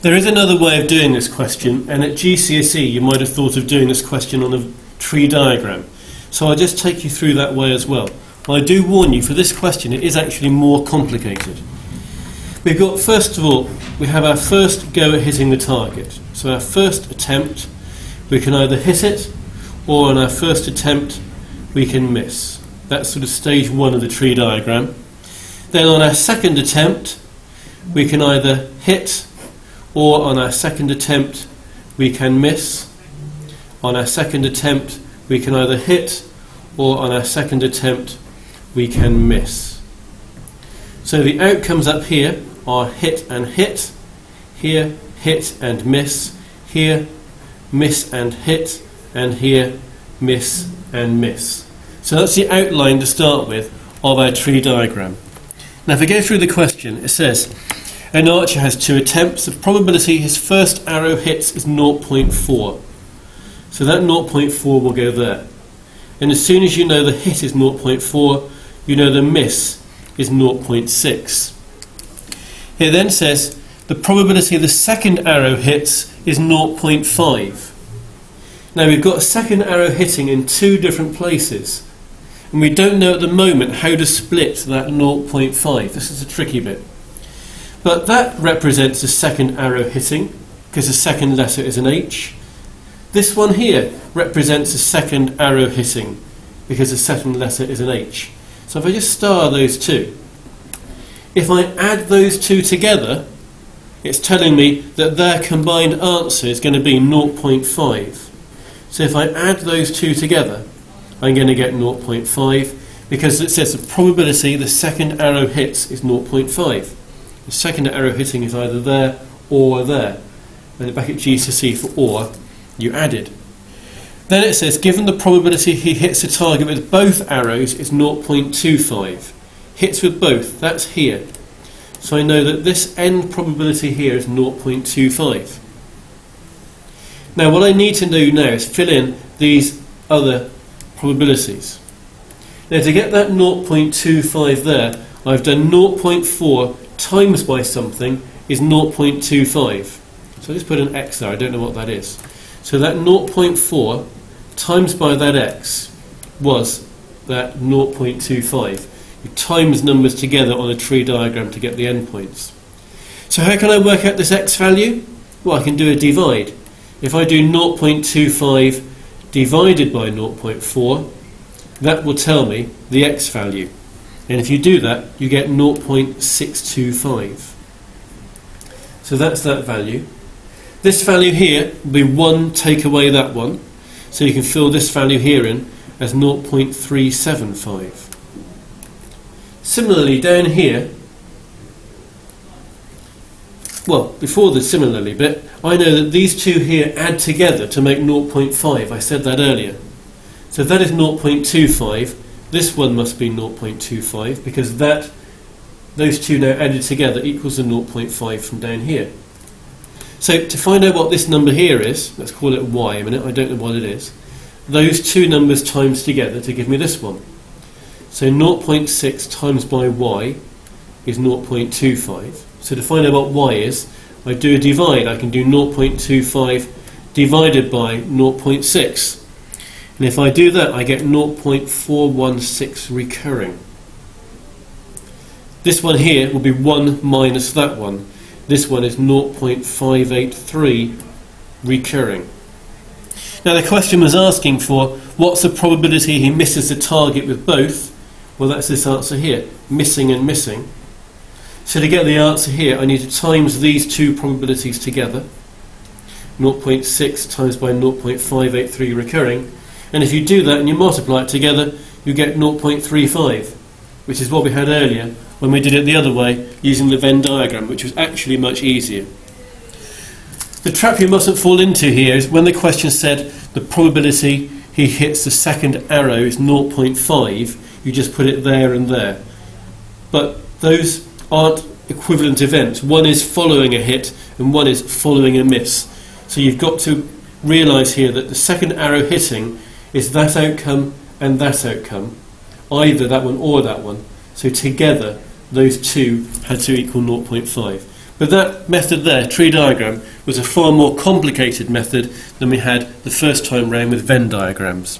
There is another way of doing this question, and at GCSE you might have thought of doing this question on a tree diagram. So I'll just take you through that way as well. I do warn you, for this question it is actually more complicated. We've got, first of all, we have our first go at hitting the target. So our first attempt, we can either hit it, or on our first attempt we can miss. That's sort of stage one of the tree diagram. Then on our second attempt we can either hit, or on our second attempt we can miss. On our second attempt we can either hit, or on our second attempt we can miss. So the outcomes up here are hit and hit, here hit and miss, here miss and hit, and here miss and miss. So that's the outline to start with of our tree diagram. Now if I go through the question, it says an archer has 2 attempts. The probability his first arrow hits is 0.4. So that 0.4 will go there. And as soon as you know the hit is 0.4, you know the miss is 0.6. It then says the probability the second arrow hits is 0.5. Now we've got a second arrow hitting in 2 different places, and we don't know at the moment how to split that 0.5. This is a tricky bit. But that represents the second arrow hitting, because the second letter is an H. This one here represents the second arrow hitting, because the second letter is an H. So if I just star those two, if I add those two together, it's telling me that their combined answer is going to be 0.5. So if I add those two together, I'm going to get 0.5, because it says the probability the second arrow hits is 0.5. The second arrow hitting is either there or there. And back at GCSE for or, you added. Then it says given the probability he hits the target with both arrows is 0.25. Hits with both, that's here. So I know that this end probability here is 0.25. Now what I need to do now is fill in these other probabilities. Now to get that 0.25 there, I've done 0.4 times by something is 0.25. So let's put an X there, I don't know what that is. So that 0.4 times by that X was that 0.25. You times numbers together on a tree diagram to get the endpoints. So how can I work out this X value? Well, I can do a divide. If I do 0.25 divided by 0.4, that will tell me the X value. And if you do that, you get 0.625. So that's that value. This value here will be 1 take away that one. So you can fill this value here in as 0.375. Similarly, down here, well, before the similarly bit, I know that these two here add together to make 0.5. I said that earlier. So if that is 0.25, this one must be 0.25, because those two now added together equals the 0.5 from down here. So to find out what this number here is, let's call it y a minute, I don't know what it is, those two numbers times together to give me this one. So 0.6 times by y is 0.25. So to find out what y is, I do a divide. I can do 0.25 divided by 0.6. And if I do that, I get 0.416 recurring. This one here will be 1 minus that one. This one is 0.583 recurring. Now the question was asking for what's the probability he misses the target with both. Well, that's this answer here, missing and missing. So to get the answer here, I need to times these two probabilities together. 0.6 times by 0.583 recurring. And if you do that and you multiply it together, you get 0.35, which is what we had earlier when we did it the other way using the Venn diagram, which was actually much easier. The trap you mustn't fall into here is when the question said the probability he hits the second arrow is 0.5, you just put it there and there. But those aren't equivalent events. One is following a hit and one is following a miss. So you've got to realise here that the second arrow hitting is that outcome and that outcome, either that one or that one. So together those two had to equal 0.5. But that method there, tree diagram, was a far more complicated method than we had the first time round with Venn diagrams.